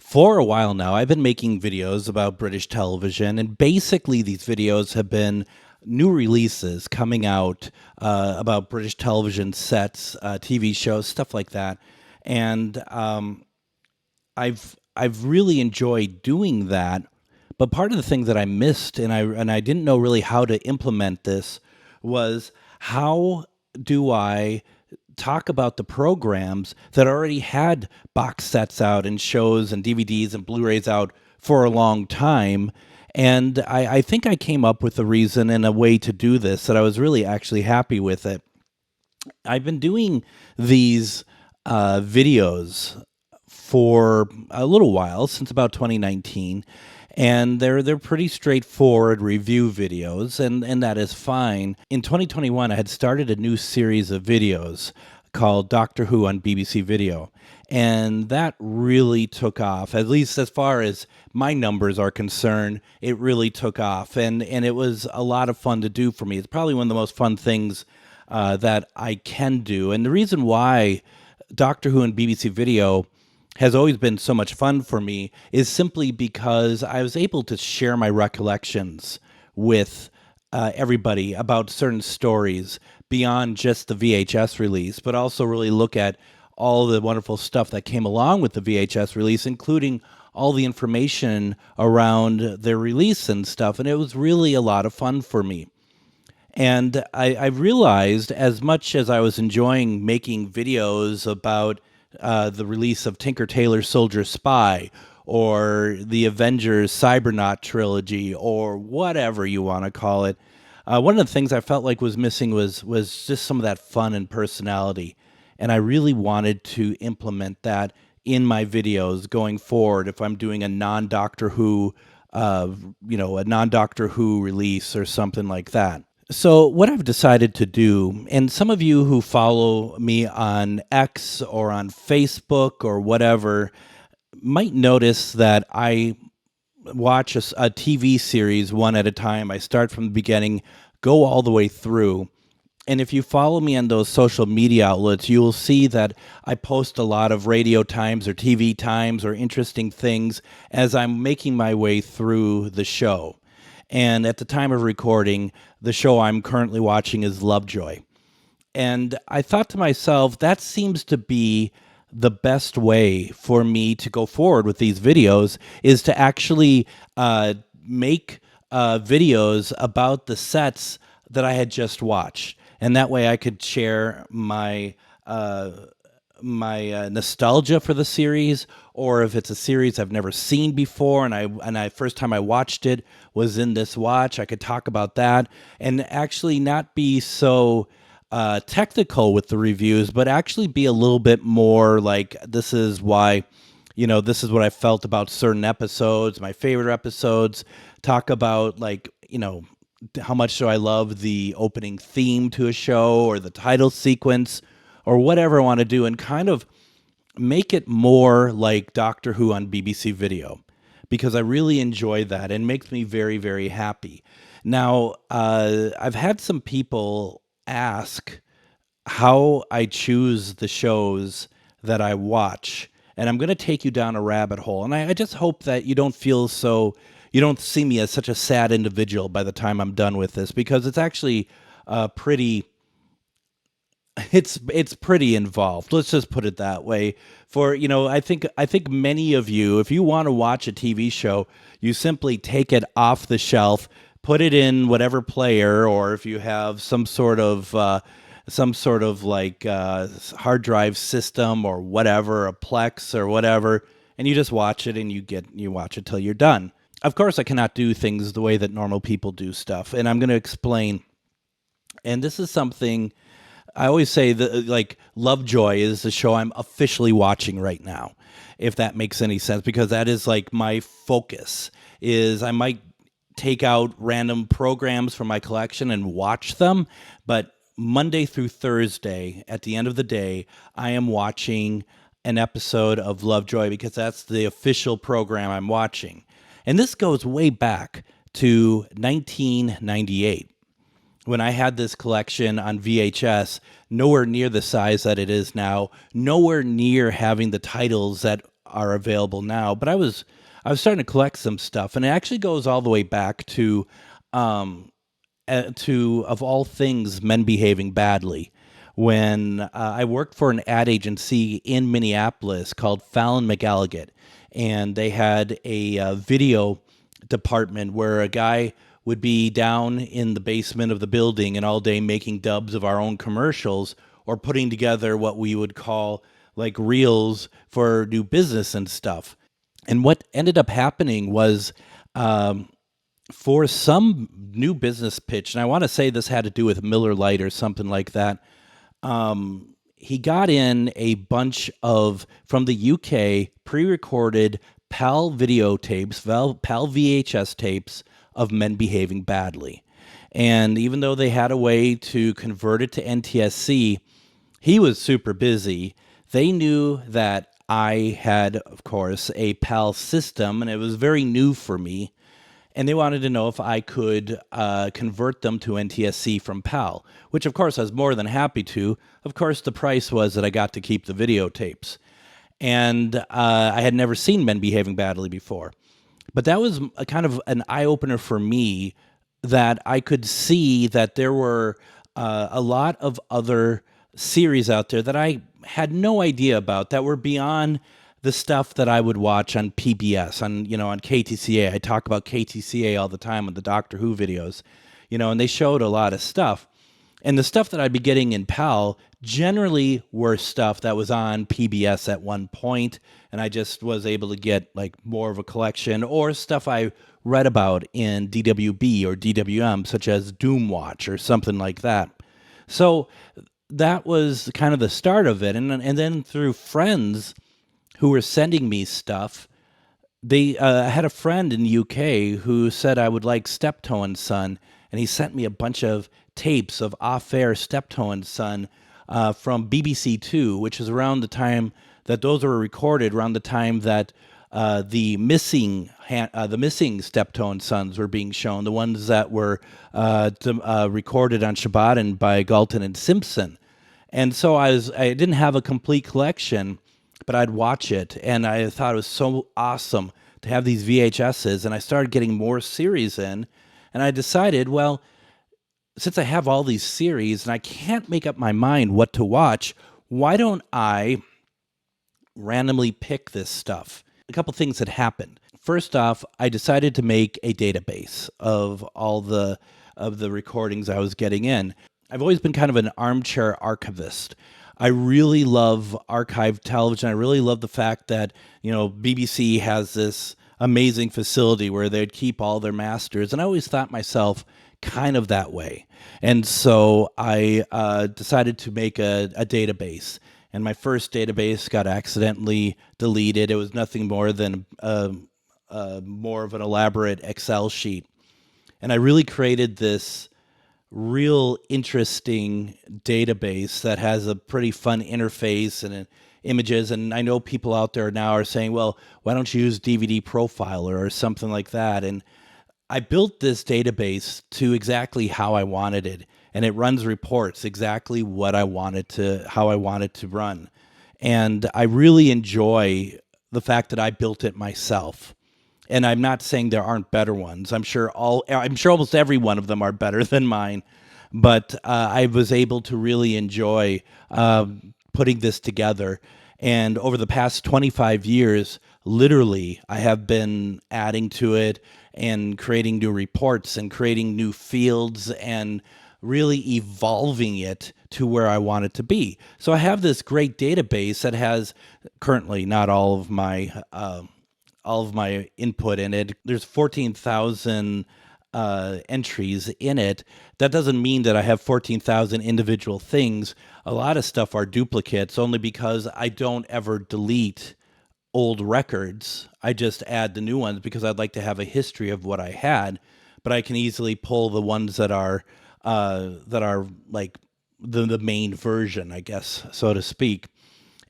For a while now, I've been making videos about British television, and basically, these videos have been new releases coming out about British television sets, TV shows, stuff like that. And I've really enjoyed doing that. But part of the thing that I missed, and I didn't know really how to implement this, was how do I talk about the programs that already had box sets out and shows and DVDs and Blu-rays out for a long time. And I think I came up with a reason and a way to do this that I was really actually happy with it. I've been doing these videos for a little while, since about 2019, and they're pretty straightforward review videos, and that is fine. In 2021, I had started a new series of videos called Doctor Who on BBC Video, and that really took off. At least as far as my numbers are concerned, it really took off, and it was a lot of fun to do for me. It's probably one of the most fun things that I can do. And the reason why Doctor Who and BBC Video has always been so much fun for me is simply because I was able to share my recollections with everybody about certain stories beyond just the VHS release, but also really look at all the wonderful stuff that came along with the VHS release, including all the information around their release and stuff. And it was really a lot of fun for me. And I realized, as much as I was enjoying making videos about the release of Tinker Tailor Soldier Spy or the Avengers Cybernaut trilogy or whatever you want to call it, one of the things I felt like was missing was just some of that fun and personality. And I really wanted to implement that in my videos going forward if I'm doing a non-Doctor Who, a non-Doctor Who release or something like that. So, what I've decided to do, and some of you who follow me on X or on Facebook or whatever might notice that I watch a TV series one at a time. I start from the beginning, go all the way through. And if you follow me on those social media outlets, you will see that I post a lot of radio times or TV times or interesting things as I'm making my way through the show. And at the time of recording, the show I'm currently watching is Lovejoy. And I thought to myself, that seems to be the best way for me to go forward with these videos, is to actually make videos about the sets that I had just watched. And that way I could share my nostalgia for the series, or if it's a series I've never seen before and I first time I watched it was in this watch, I could talk about that and actually not be so technical with the reviews, but actually be a little bit more like, this is why, this is what I felt about certain episodes, my favorite episodes, talk about how much do I love the opening theme to a show or the title sequence or whatever I want to do, and kind of make it more like Doctor Who on BBC Video, because I really enjoy that and it makes me very, very happy. Now, I've had some people ask how I choose the shows that I watch, and I'm going to take you down a rabbit hole. And I just hope that you don't see me as such a sad individual by the time I'm done with this, because it's actually it's pretty involved. Let's just put it that way. For, I think many of you, if you want to watch a TV show, you simply take it off the shelf, put it in whatever player, or if you have some sort of hard drive system or whatever, a Plex or whatever, and you just watch it and you watch it till you're done. Of course, I cannot do things the way that normal people do stuff, and I'm going to explain. And this is something I always say, that Lovejoy is the show I'm officially watching right now, if that makes any sense, because that is like my focus. Is I might take out random programs from my collection and watch them, but Monday through Thursday, at the end of the day, I am watching an episode of Lovejoy, because that's the official program I'm watching. And this goes way back to 1998. When I had this collection on VHS, nowhere near the size that it is now, nowhere near having the titles that are available now. But I was starting to collect some stuff, and it actually goes all the way back to of all things, Men Behaving Badly. When I worked for an ad agency in Minneapolis called Fallon McElligott, and they had a video department where a guy would be down in the basement of the building and all day making dubs of our own commercials or putting together what we would call like reels for new business and stuff. And what ended up happening was for some new business pitch, and I want to say this had to do with Miller Lite or something like that. He got in a bunch of, from the UK, pre-recorded PAL videotapes, PAL VHS tapes of Men Behaving Badly. And even though they had a way to convert it to NTSC, he was super busy. They knew that I had, of course, a PAL system, and it was very new for me. And they wanted to know if I could convert them to NTSC from PAL, which of course I was more than happy to. Of course, the price was that I got to keep the videotapes. And I had never seen Men Behaving Badly before. But that was a kind of an eye-opener for me, that I could see that there were a lot of other series out there that I had no idea about, that were beyond the stuff that I would watch on PBS, on KTCA. I talk about KTCA all the time on the Doctor Who videos, and they showed a lot of stuff. And the stuff that I'd be getting in PAL generally were stuff that was on PBS at one point, and I just was able to get like more of a collection, or stuff I read about in DWB or DWM, such as Doom Watch or something like that. So that was kind of the start of it. And then through friends who were sending me stuff, I had a friend in the UK who said I would like Steptoe and Son, and he sent me a bunch of tapes of off-air Steptoe and Son from BBC Two, which is around the time that those were recorded, around the time that the missing Steptoe and Sons were being shown, the ones that were recorded on Shabbat by Galton and Simpson. And so I didn't have a complete collection, but I'd watch it, and I thought it was so awesome to have these VHSs, and I started getting more series in, and I decided, well, since I have all these series and I can't make up my mind what to watch, why don't I randomly pick this stuff? A couple things had happened. First off, I decided to make a database of all of the recordings I was getting in. I've always been kind of an armchair archivist. I really love archive television. I really love the fact that, BBC has this amazing facility where they'd keep all their masters. And I always thought myself kind of that way. And so I decided to make a database. And my first database got accidentally deleted. It was nothing more than more of an elaborate Excel sheet. And I really created this real interesting database that has a pretty fun interface and images. And I know people out there now are saying, well, why don't you use DVD Profiler or something like that? And I built this database to exactly how I wanted it. And it runs reports exactly how I wanted to run. And I really enjoy the fact that I built it myself. And I'm not saying there aren't better ones. I'm sure almost every one of them are better than mine. But I was able to really enjoy putting this together. And over the past 25 years, literally, I have been adding to it and creating new reports and creating new fields and really evolving it to where I want it to be. So I have this great database that has currently not all of my input in it. There's 14,000 entries in it. That doesn't mean that I have 14,000 individual things. A lot of stuff are duplicates only because I don't ever delete old records. I just add the new ones because I'd like to have a history of what I had, but I can easily pull the ones that are like the main version, I guess, so to speak.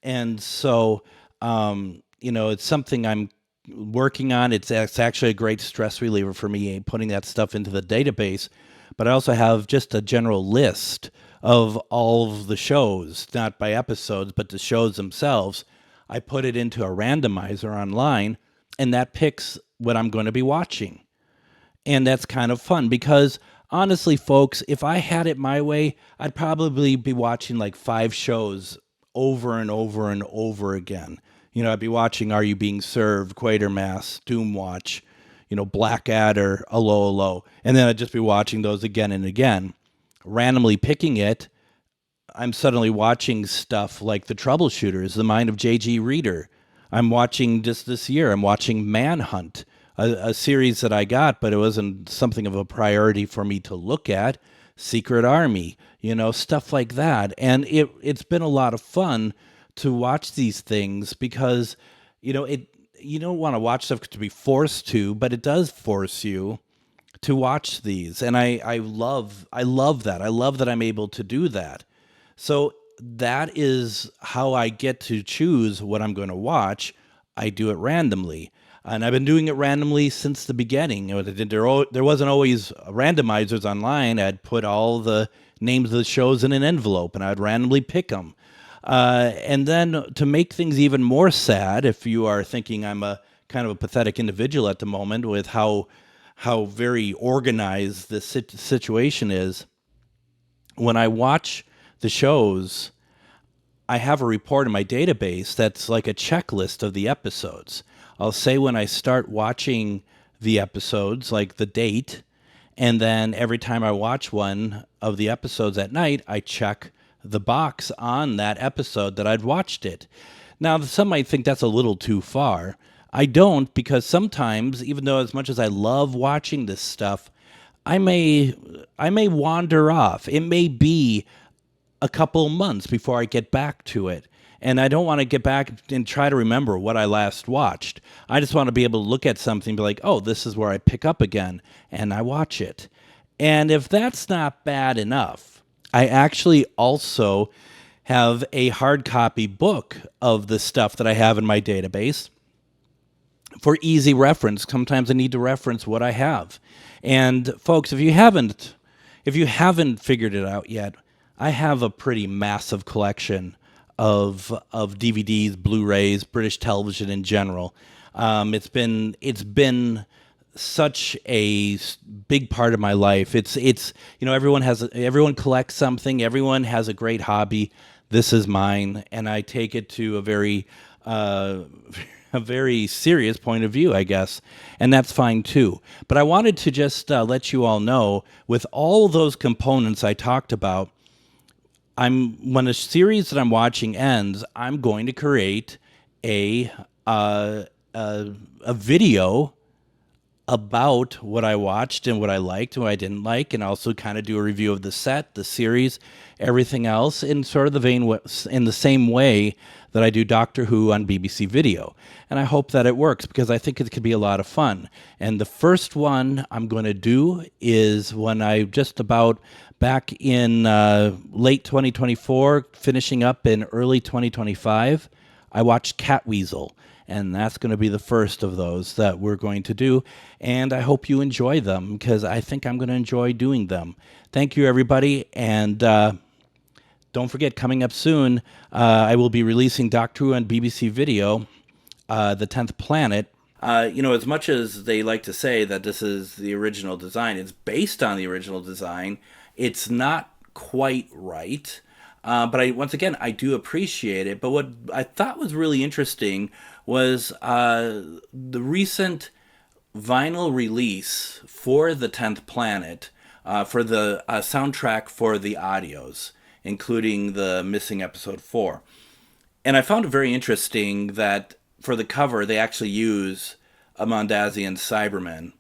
And so, it's something I'm working on. It's actually a great stress reliever for me, putting that stuff into the database. But I also have just a general list of all of the shows, not by episodes, but the shows themselves. I put it into a randomizer online, and that picks what I'm going to be watching. And that's kind of fun because honestly, folks, if I had it my way, I'd probably be watching like 5 shows over and over and over again. I'd be watching Are You Being Served, Quatermass, Doomwatch, Blackadder, Allo Allo. And then I'd just be watching those again and again, randomly picking it. I'm suddenly watching stuff like The Troubleshooters, The Mind of J.G. Reader. I'm watching just this year, I'm watching Manhunt, a series that I got, but it wasn't something of a priority for me to look at. Secret Army, stuff like that. And it's been a lot of fun to watch these things because, you don't want to watch stuff to be forced to, but it does force you to watch these. And I love that. I love that I'm able to do that. So that is how I get to choose what I'm going to watch. I do it randomly. And I've been doing it randomly since the beginning. There wasn't always randomizers online. I'd put all the names of the shows in an envelope, and I'd randomly pick them. And then to make things even more sad, if you are thinking I'm a kind of a pathetic individual at the moment with how very organized this situation is, when I watch the shows, I have a report in my database that's like a checklist of the episodes. I'll say when I start watching the episodes, like the date, and then every time I watch one of the episodes at night, I check the box on that episode that I'd watched it. Now, some might think that's a little too far. I don't, because sometimes, even though as much as I love watching this stuff, I may wander off. It may be a couple months before I get back to it. And I don't want to get back and try to remember what I last watched. I just want to be able to look at something and be like, oh, this is where I pick up again, and I watch it. And if that's not bad enough, I actually also have a hard copy book of the stuff that I have in my database for easy reference. Sometimes I need to reference what I have. And folks, if you haven't figured it out yet, I have a pretty massive collection of DVDs, Blu-rays, British television in general. It's been such a big part of my life. It's everyone collects something. Everyone has a great hobby. This is mine, and I take it to a very a very serious point of view, I guess, and that's fine too. But I wanted to just let you all know, with all those components I talked about, when a series that I'm watching ends, I'm going to create a video about what I watched and what I liked and what I didn't like, and also kind of do a review of the set, the series, everything else, in sort of in the same way that I do Doctor Who on BBC Video. And I hope that it works, because I think it could be a lot of fun. And the first one I'm going to do is when I just about back in late 2024, finishing up in early 2025, I watched Catweasel. And that's going to be the first of those that we're going to do. And I hope you enjoy them, because I think I'm going to enjoy doing them. Thank you, everybody. And don't forget, coming up soon, I will be releasing Doctor Who on BBC Video, The 10th Planet. As much as they like to say that this is the original design, it's based on the original design. It's not quite right. But once again, I do appreciate it. But what I thought was really interesting was the recent vinyl release for the 10th Planet, for the soundtrack for the audios, including the missing episode 4. And I found it very interesting that for the cover, they actually use a Mondasian Cyberman.